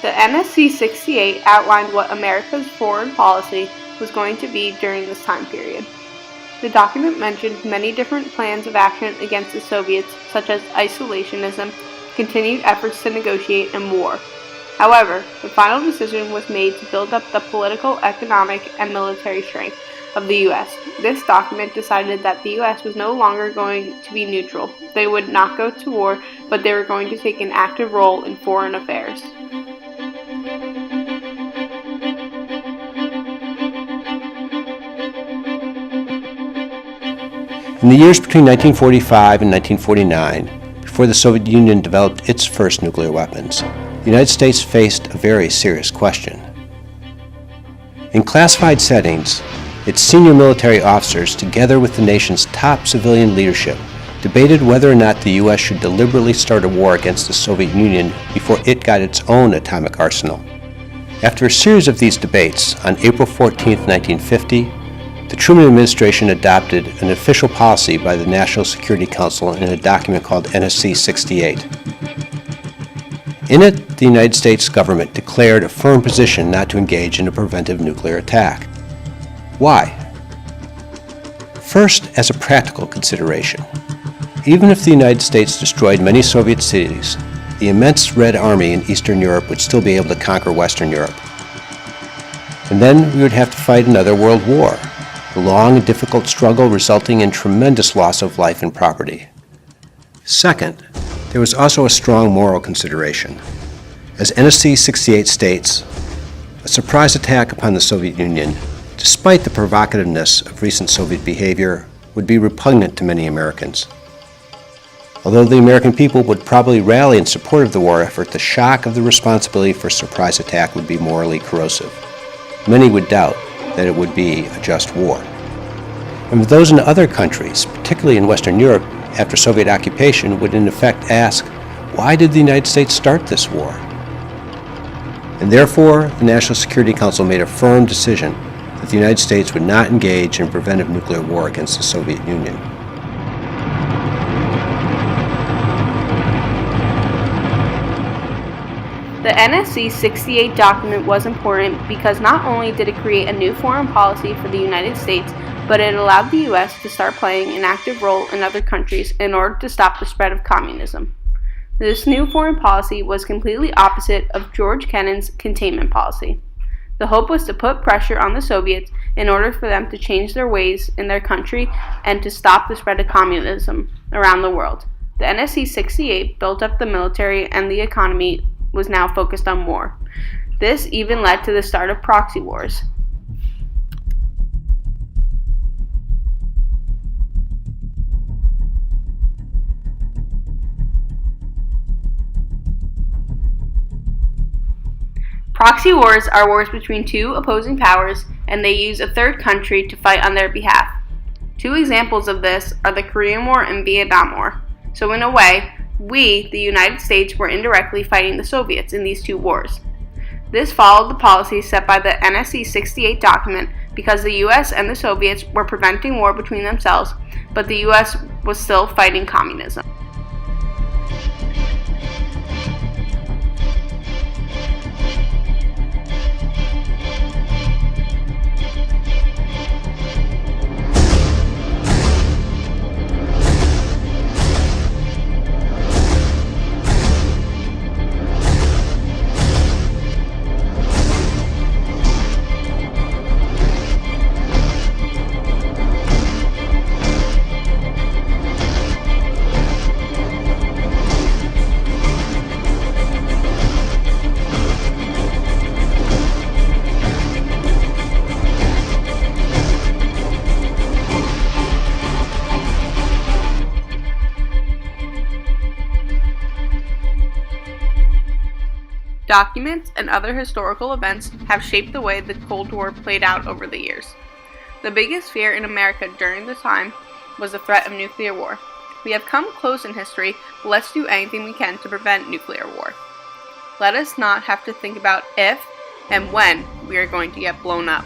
The NSC 68 outlined what America's foreign policy was going to be during this time period. The document mentioned many different plans of action against the Soviets, such as isolationism, continued efforts to negotiate, and war. However, the final decision was made to build up the political, economic, and military strength of the U.S. This document decided that the U.S. was no longer going to be neutral. They would not go to war, but they were going to take an active role in foreign affairs. In the years between 1945 and 1949, before the Soviet Union developed its first nuclear weapons, the United States faced a very serious question. In classified settings, its senior military officers, together with the nation's top civilian leadership, debated whether or not the U.S. should deliberately start a war against the Soviet Union before it got its own atomic arsenal. After a series of these debates, on April 14, 1950, the Truman administration adopted an official policy by the National Security Council in a document called NSC 68. In it, the United States government declared a firm position not to engage in a preventive nuclear attack. Why? First, as a practical consideration. Even if the United States destroyed many Soviet cities, the immense Red Army in Eastern Europe would still be able to conquer Western Europe. And then we would have to fight another world war, a long and difficult struggle resulting in tremendous loss of life and property. Second, there was also a strong moral consideration. As NSC 68 states, a surprise attack upon the Soviet Union, despite the provocativeness of recent Soviet behavior, would be repugnant to many Americans. Although the American people would probably rally in support of the war effort, the shock of the responsibility for a surprise attack would be morally corrosive. Many would doubt that it would be a just war. And those in other countries, particularly in Western Europe, after Soviet occupation, would in effect ask, why did the United States start this war? And therefore, the National Security Council made a firm decision that the United States would not engage in preventive nuclear war against the Soviet Union. The NSC 68 document was important because not only did it create a new foreign policy for the United States, but it allowed the U.S. to start playing an active role in other countries in order to stop the spread of communism. This new foreign policy was completely opposite of George Kennan's containment policy. The hope was to put pressure on the Soviets in order for them to change their ways in their country and to stop the spread of communism around the world. The NSC 68 built up the military, and the economy was now focused on war. This even led to the start of proxy wars. Proxy wars are wars between two opposing powers, and they use a third country to fight on their behalf. Two examples of this are the Korean War and Vietnam War. So in a way, we, the United States, were indirectly fighting the Soviets in these two wars. This followed the policy set by the NSC 68 document because the US and the Soviets were preventing war between themselves, but the US was still fighting communism. Documents and other historical events have shaped the way the Cold War played out over the years. The biggest fear in America during this time was the threat of nuclear war. We have come close in history, but let's do anything we can to prevent nuclear war. Let us not have to think about if and when we are going to get blown up.